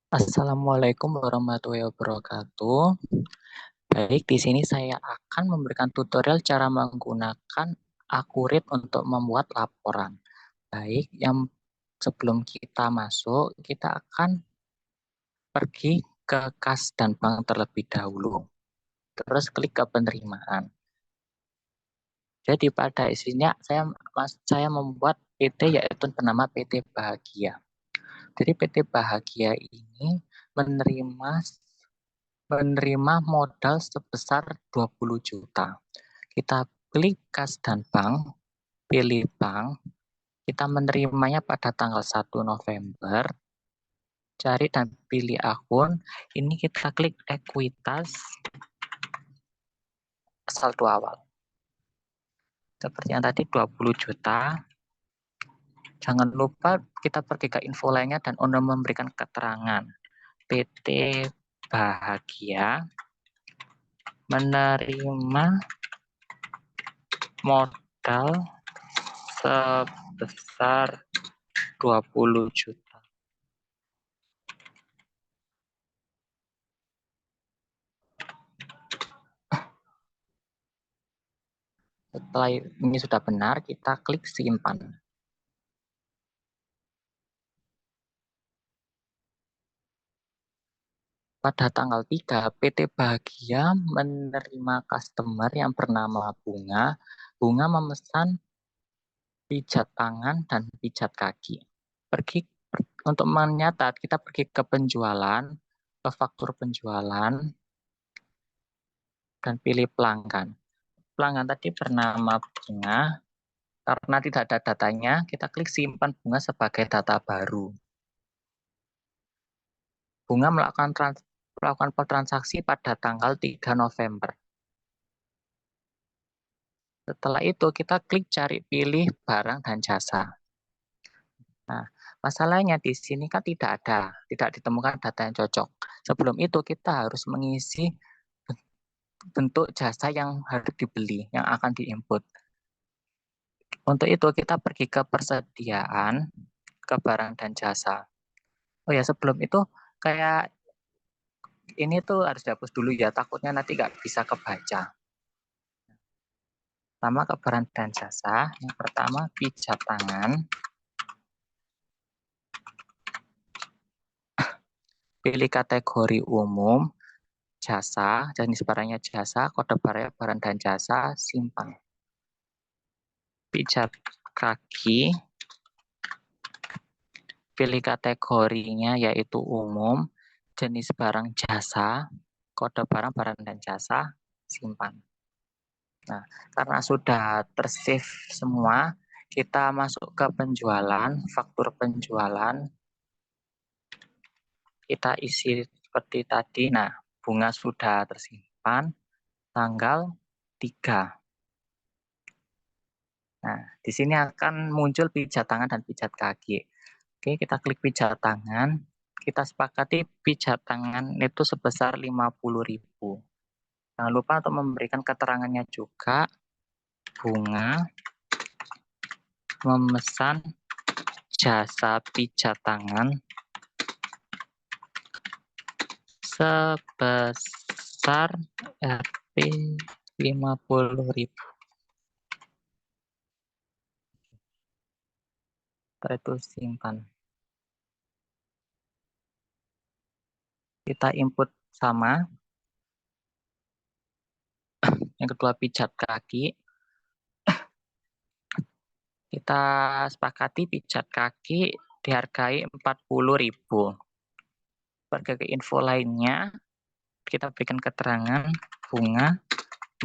Assalamualaikum warahmatullahi wabarakatuh. Baik, di sini saya akan memberikan tutorial cara menggunakan Akurit untuk membuat laporan. Baik, yang sebelum kita masuk, kita akan pergi ke kas dan bank terlebih dahulu. Terus klik ke penerimaan. Jadi pada isinya saya membuat PT yaitu bernama PT Bahagia. Jadi PT Bahagia ini menerima menerima modal sebesar 20 juta. Kita klik kas dan bank, pilih bank, kita menerimanya pada tanggal 1 November, cari dan pilih akun, ini kita klik ekuitas, saldo awal. Seperti yang tadi 20 juta, jangan lupa kita pergi ke info lainnya dan untuk memberikan keterangan. PT Bahagia menerima modal sebesar 20 juta. Setelah ini sudah benar, kita klik simpan. Pada tanggal 3, PT Bahagia menerima customer yang bernama Bunga. Bunga memesan pijat tangan dan pijat kaki. Untuk menyatat, kita pergi ke penjualan, ke faktur penjualan, dan pilih pelanggan. Pelanggan tadi bernama Bunga. Karena tidak ada datanya, kita klik simpan Bunga sebagai data baru. Bunga melakukan transaksi pada tanggal 3 November. Setelah itu kita klik cari pilih barang dan jasa. Nah, masalahnya di sini kan tidak ditemukan data yang cocok. Sebelum itu kita harus mengisi bentuk jasa yang harus dibeli, yang akan diinput. Untuk itu kita pergi ke persediaan, ke barang dan jasa. Oh ya, sebelum itu kayak ini tuh harus dihapus dulu ya, takutnya nanti nggak bisa kebaca. Pertama ke barang dan jasa, yang pertama pijat tangan, pilih kategori umum, jasa, jenis barangnya jasa, kode barangnya barang dan jasa, simpan. Pijat kaki, pilih kategorinya yaitu umum, jenis barang jasa, kode barang barang dan jasa, simpan. Nah, karena sudah tersave semua, kita masuk ke penjualan, faktur penjualan, kita isi seperti tadi. Nah, bunga sudah tersimpan, tanggal 3. Nah, di sini akan muncul pijat tangan dan pijat kaki. Oke, kita klik pijat tangan. Kita sepakati pijat tangan itu sebesar 50.000. Jangan lupa untuk memberikan keterangannya juga. Bunga memesan jasa pijat tangan sebesar Rp 50.000. Setelah itu simpan. Kita input sama. Yang kedua pijat kaki. Kita sepakati pijat kaki dihargai 40.000. Pergi ke info lainnya, kita berikan keterangan Bunga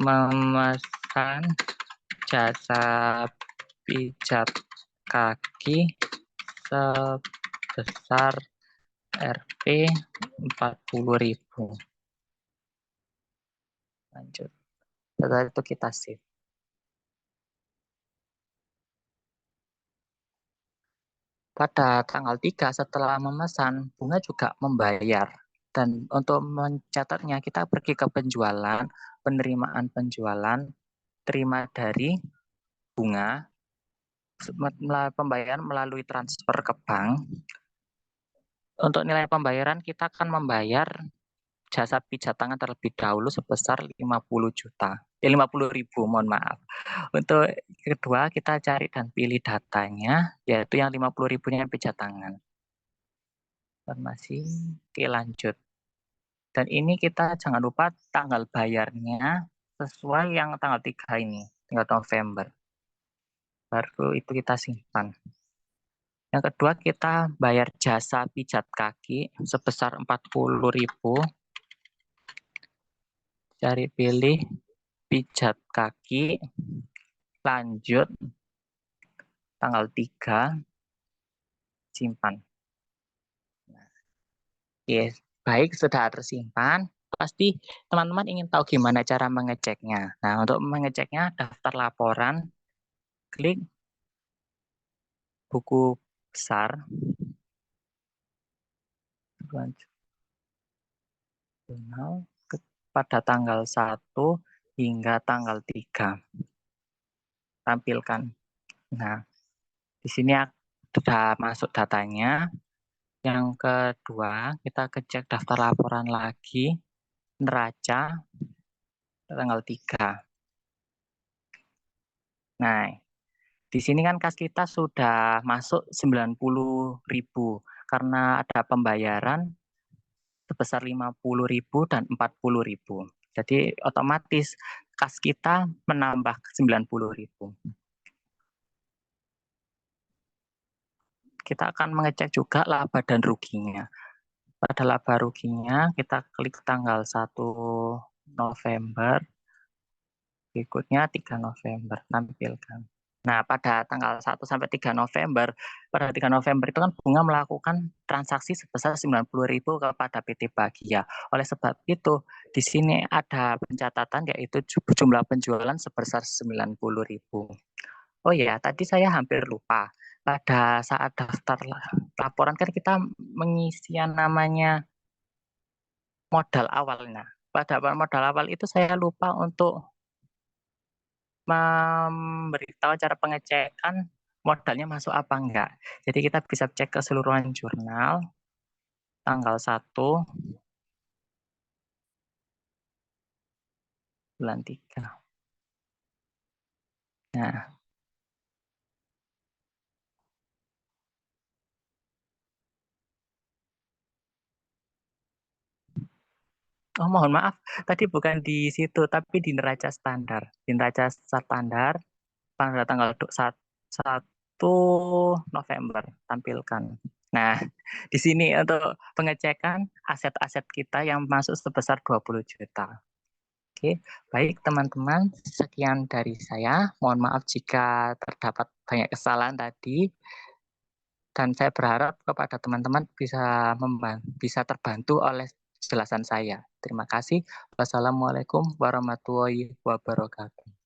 memesan jasa pijat kaki sebesar Rp 40.000. Lanjut. Setelah itu kita save. Pada tanggal 3 setelah memesan, Bunga juga membayar. Dan untuk mencatatnya, kita pergi ke penjualan, penerimaan penjualan, terima dari Bunga, pembayaran melalui transfer ke bank. Untuk nilai pembayaran kita akan membayar jasa pijat tangan terlebih dahulu sebesar 50 juta. 50.000, mohon maaf. Untuk kedua kita cari dan pilih datanya, yaitu yang 50.000-nya pijat tangan. Informasi, oke lanjut. Dan ini kita jangan lupa tanggal bayarnya sesuai yang tanggal 3 ini, 3 November. Baru itu kita simpan. Yang kedua kita bayar jasa pijat kaki sebesar 40.000. Cari pilih pijat kaki, lanjut, tanggal 3, simpan. Oke, baik sudah tersimpan. Pasti teman-teman ingin tahu gimana cara mengeceknya. Nah, untuk mengeceknya daftar laporan, klik buku besar, jurnal pada tanggal 1 hingga tanggal 3. Tampilkan. Nah, di sini sudah masuk datanya. Yang kedua, kita cek daftar laporan lagi, neraca, tanggal 3. Nah, di sini kan kas kita sudah masuk 90.000 karena ada pembayaran sebesar 50.000 dan 40.000. Jadi otomatis kas kita menambah 90.000. Kita akan mengecek juga laba dan ruginya. Pada laba ruginya kita klik tanggal 1 November, berikutnya 3 November, tampilkan. Nah, pada tanggal 1 sampai 3 November, pada 3 November itu kan Bunga melakukan transaksi sebesar 90.000 kepada PT Bahagia. Oleh sebab itu, di sini ada pencatatan yaitu jumlah penjualan sebesar 90.000. Oh ya, tadi saya hampir lupa. Pada saat daftar laporan kan kita mengisi yang namanya modal awalnya. Pada modal awal itu saya lupa untuk memberitahu cara pengecekan modalnya masuk apa enggak. Jadi kita bisa cek keseluruhan jurnal tanggal 1 bulan 3. Nah, oh mohon maaf, tadi bukan di situ, tapi di neraca standar. Di neraca standar pada tanggal 1 November tampilkan. Nah, di sini untuk pengecekan aset-aset kita yang masuk sebesar 20 juta. Oke, baik teman-teman, sekian dari saya. Mohon maaf jika terdapat banyak kesalahan tadi. Dan saya berharap kepada teman-teman bisa terbantu oleh jelasan saya. Terima kasih. Wassalamualaikum warahmatullahi wabarakatuh.